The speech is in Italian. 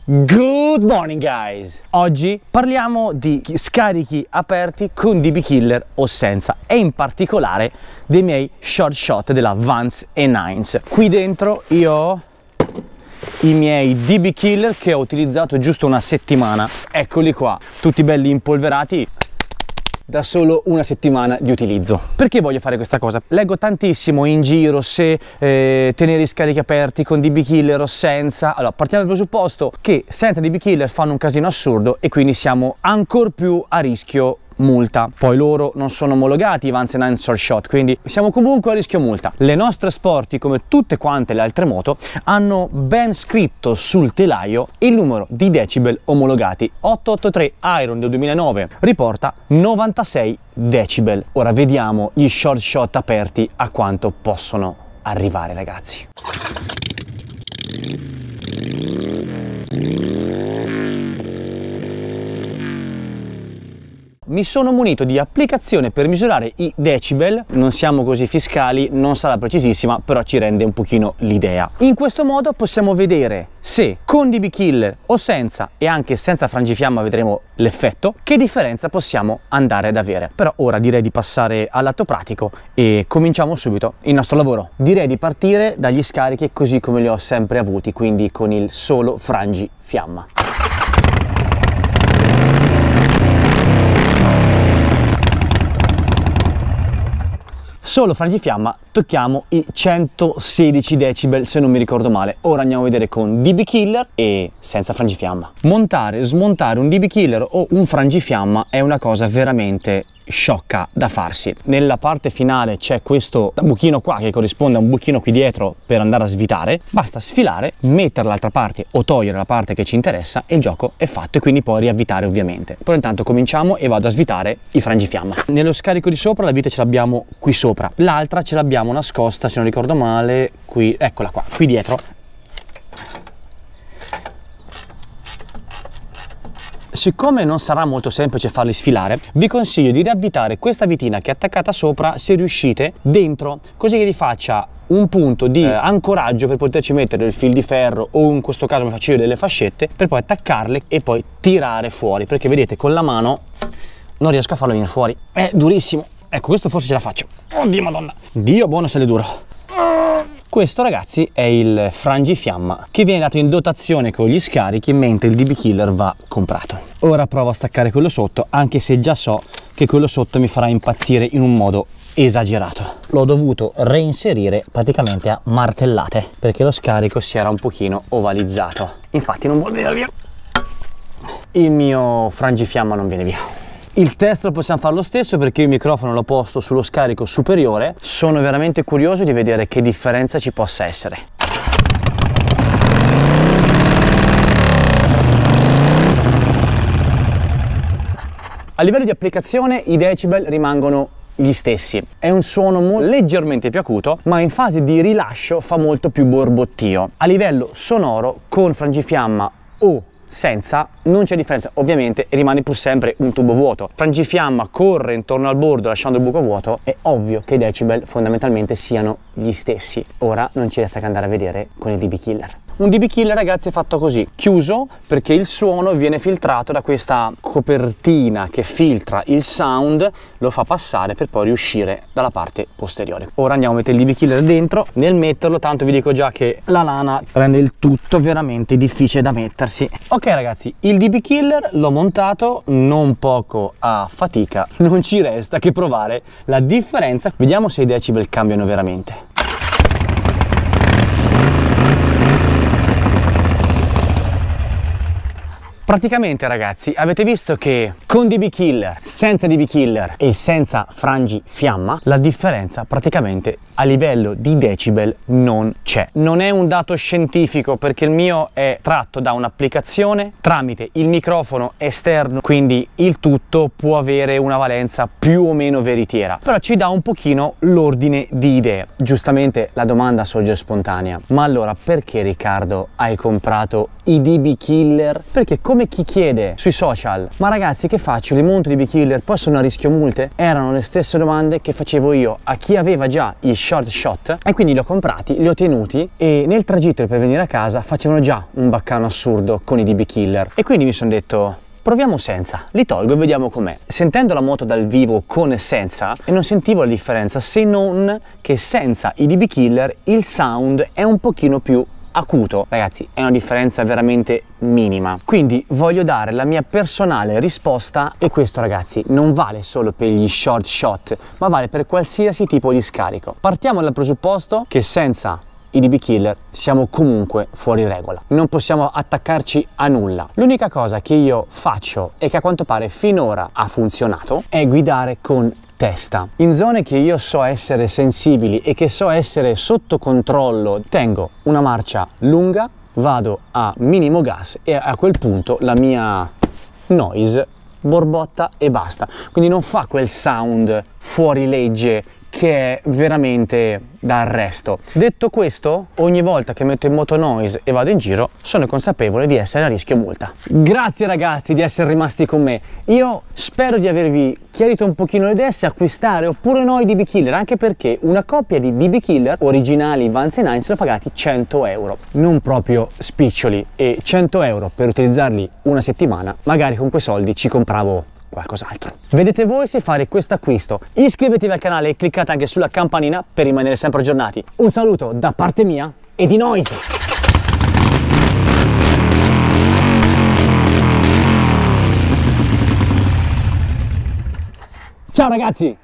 Good morning guys! Oggi parliamo di scarichi aperti con DB Killer o senza, e in particolare dei miei short shot della Vans E9s. Qui dentro io ho i miei DB Killer che ho utilizzato giusto una settimana. Eccoli qua, tutti belli impolverati da solo una settimana di utilizzo. Perché voglio fare questa cosa? Leggo tantissimo in giro se tenere i scarichi aperti con DB Killer o senza. Allora, partiamo dal presupposto che senza DB Killer fanno un casino assurdo e quindi siamo ancor più a rischio multa. Poi loro non sono omologati, i Vans E9 Short Shot, quindi siamo comunque a rischio multa. Le nostre Sporty, come tutte quante le altre moto, hanno ben scritto sul telaio il numero di decibel omologati. 883 Iron del 2009 riporta 96 decibel. Ora vediamo gli short shot aperti a quanto possono arrivare, ragazzi. Mi sono munito di applicazione per misurare i decibel, non siamo così fiscali, non sarà precisissima, però ci rende un pochino l'idea. In questo modo possiamo vedere se con DB Killer o senza, e anche senza frangifiamma vedremo l'effetto, che differenza possiamo andare ad avere. Però ora direi di passare all'atto pratico e cominciamo subito il nostro lavoro. Direi di partire dagli scarichi così come li ho sempre avuti, quindi con il solo frangifiamma. Solo frangifiamma, tocchiamo i 116 decibel se non mi ricordo male. Ora andiamo a vedere con DB Killer e senza frangifiamma. Montare, smontare un DB Killer o un frangifiamma è una cosa veramente sciocca da farsi. Nella parte finale c'è questo buchino qua che corrisponde a un buchino qui dietro per andare a svitare. Basta sfilare, mettere l'altra parte o togliere la parte che ci interessa e il gioco è fatto, e quindi poi riavvitare ovviamente. Però intanto cominciamo e vado a svitare il frangifiamma. Nello scarico di sopra la vite ce l'abbiamo qui sopra, l'altra ce l'abbiamo nascosta, se non ricordo male, qui, eccola qua, qui dietro. Siccome non sarà molto semplice farli sfilare, vi consiglio di riavvitare questa vitina che è attaccata sopra, se riuscite, dentro, così che vi faccia un punto di ancoraggio per poterci mettere il fil di ferro, o in questo caso mi faccio io delle fascette, per poi attaccarle e poi tirare fuori, perché vedete con la mano non riesco a farlo venire fuori, è durissimo. Ecco, questo forse ce la faccio. Oddio madonna, Dio buono se le duro. Questo, ragazzi, è il frangifiamma che viene dato in dotazione con gli scarichi, mentre il DB Killer va comprato. Ora provo a staccare quello sotto, anche se già so che quello sotto mi farà impazzire in un modo esagerato. L'ho dovuto reinserire praticamente a martellate perché lo scarico si era un pochino ovalizzato. Infatti non vuol venire via. Il mio frangifiamma non viene via. Il test lo possiamo fare lo stesso perché il microfono l'ho posto sullo scarico superiore. Sono veramente curioso di vedere che differenza ci possa essere. A livello di applicazione i decibel rimangono gli stessi. È un suono leggermente più acuto, ma in fase di rilascio fa molto più borbottio. A livello sonoro con frangifiamma o senza non c'è differenza, ovviamente rimane pur sempre un tubo vuoto. Frangifiamma corre intorno al bordo lasciando il buco vuoto, è ovvio che i decibel fondamentalmente siano gli stessi. Ora non ci resta che andare a vedere con il DB Killer. Un DB Killer, ragazzi, è fatto così, chiuso, perché il suono viene filtrato da questa copertina che filtra il sound, lo fa passare per poi riuscire dalla parte posteriore. Ora andiamo a mettere il DB Killer dentro. Nel metterlo, tanto vi dico già che la lana rende il tutto veramente difficile da mettersi. Ok ragazzi, il DB Killer l'ho montato non poco a fatica, non ci resta che provare la differenza. Vediamo se i decibel cambiano veramente. Praticamente, ragazzi, avete visto che con DB Killer, senza DB Killer e senza frangifiamma la differenza praticamente a livello di decibel non c'è. Non è un dato scientifico perché il mio è tratto da un'applicazione tramite il microfono esterno, quindi il tutto può avere una valenza più o meno veritiera, però ci dà un pochino l'ordine di idee. Giustamente la domanda sorge spontanea: ma allora perché, Riccardo, hai comprato i DB Killer? Perché come come chi chiede sui social: ma ragazzi, che faccio? Li monto di DB Killer, poi sono a rischio multe? Erano le stesse domande che facevo io a chi aveva già i short shot, e quindi li ho comprati, li ho tenuti, e nel tragitto per venire a casa facevano già un baccano assurdo con i DB Killer, e quindi mi sono detto: proviamo senza, li tolgo e vediamo com'è. Sentendo la moto dal vivo con e senza, e non sentivo la differenza, se non che senza i DB Killer il sound è un pochino più acuto. Ragazzi, è una differenza veramente minima. Quindi voglio dare la mia personale risposta, e questo, ragazzi, non vale solo per gli short shot, ma vale per qualsiasi tipo di scarico. Partiamo dal presupposto che senza i DB Killer siamo comunque fuori regola, non possiamo attaccarci a nulla. L'unica cosa che io faccio, e che a quanto pare finora ha funzionato, è guidare con testa. In zone che io so essere sensibili e che so essere sotto controllo, tengo una marcia lunga, vado a minimo gas, e a quel punto la mia noise borbotta e basta. Quindi non fa quel sound fuori legge che è veramente da arresto. Detto questo, ogni volta che metto in moto noise e vado in giro, sono consapevole di essere a rischio multa. Grazie ragazzi di essere rimasti con me. Io spero di avervi chiarito un pochino le idee se acquistare oppure no i DB Killer, anche perché una coppia di DB Killer originali Vans & Hines sono pagati 100 euro. Non proprio spiccioli, e 100 euro per utilizzarli una settimana, magari con quei soldi ci compravo qualcos'altro. Vedete voi se fare questo acquisto. Iscrivetevi al canale e cliccate anche sulla campanina per rimanere sempre aggiornati. Un saluto da parte mia e di Noise. Ciao ragazzi!